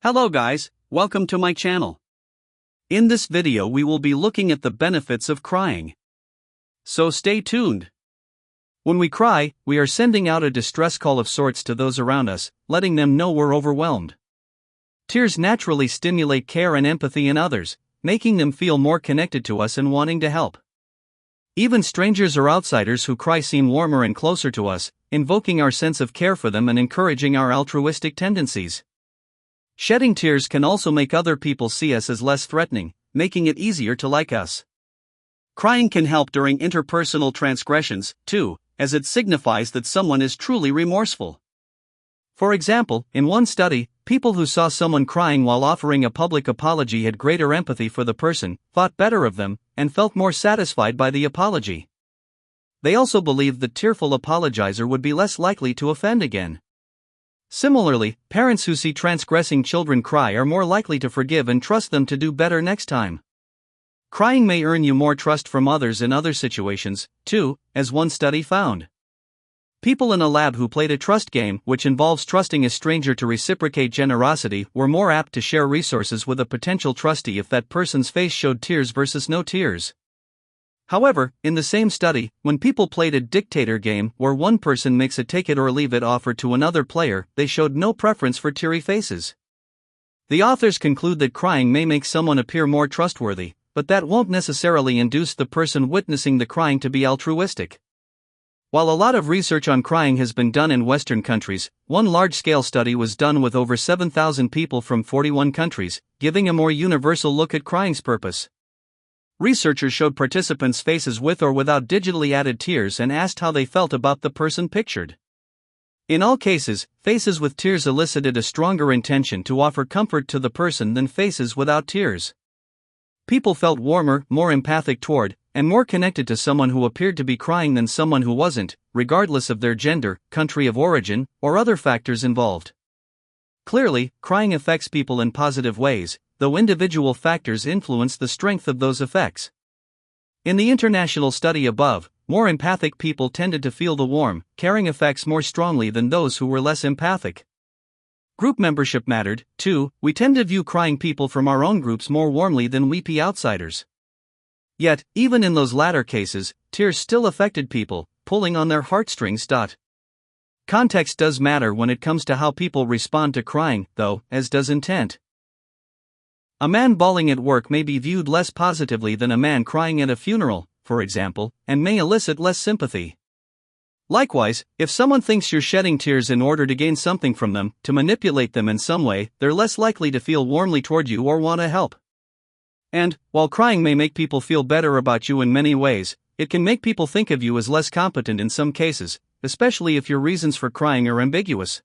Hello guys, welcome to my channel. In this video we will be looking at the benefits of crying. So stay tuned. When we cry, we are sending out a distress call of sorts to those around us, letting them know we're overwhelmed. Tears naturally stimulate care and empathy in others, making them feel more connected to us and wanting to help. Even strangers or outsiders who cry seem warmer and closer to us, invoking our sense of care for them and encouraging our altruistic tendencies. Shedding tears can also make other people see us as less threatening, making it easier to like us. Crying can help during interpersonal transgressions, too, as it signifies that someone is truly remorseful. For example, in one study, people who saw someone crying while offering a public apology had greater empathy for the person, thought better of them, and felt more satisfied by the apology. They also believed the tearful apologizer would be less likely to offend again. Similarly, parents who see transgressing children cry are more likely to forgive and trust them to do better next time. Crying may earn you more trust from others in other situations, too, as one study found. People in a lab who played a trust game, which involves trusting a stranger to reciprocate generosity, were more apt to share resources with a potential trustee if that person's face showed tears versus no tears. However, in the same study, when people played a dictator game where one person makes a take it or leave it offer to another player, they showed no preference for teary faces. The authors conclude that crying may make someone appear more trustworthy, but that won't necessarily induce the person witnessing the crying to be altruistic. While a lot of research on crying has been done in Western countries, one large-scale study was done with over 7,000 people from 41 countries, giving a more universal look at crying's purpose. Researchers showed participants faces with or without digitally added tears and asked how they felt about the person pictured. In all cases, faces with tears elicited a stronger intention to offer comfort to the person than faces without tears. People felt warmer, more empathic toward, and more connected to someone who appeared to be crying than someone who wasn't, regardless of their gender, country of origin, or other factors involved. Clearly, crying affects people in positive ways, though individual factors influence the strength of those effects. In the international study above, more empathic people tended to feel the warm, caring effects more strongly than those who were less empathic. Group membership mattered, too. We tend to view crying people from our own groups more warmly than weepy outsiders. Yet, even in those latter cases, tears still affected people, pulling on their heartstrings. Context does matter when it comes to how people respond to crying, though, as does intent. A man bawling at work may be viewed less positively than a man crying at a funeral, for example, and may elicit less sympathy. Likewise, if someone thinks you're shedding tears in order to gain something from them, to manipulate them in some way, they're less likely to feel warmly toward you or want to help. And, while crying may make people feel better about you in many ways, it can make people think of you as less competent in some cases, especially if your reasons for crying are ambiguous.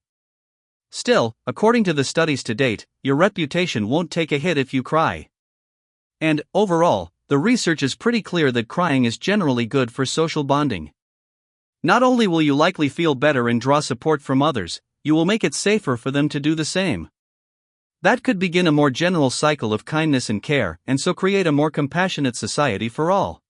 Still, according to the studies to date, your reputation won't take a hit if you cry. And, overall, the research is pretty clear that crying is generally good for social bonding. Not only will you likely feel better and draw support from others, you will make it safer for them to do the same. That could begin a more general cycle of kindness and care, and so create a more compassionate society for all.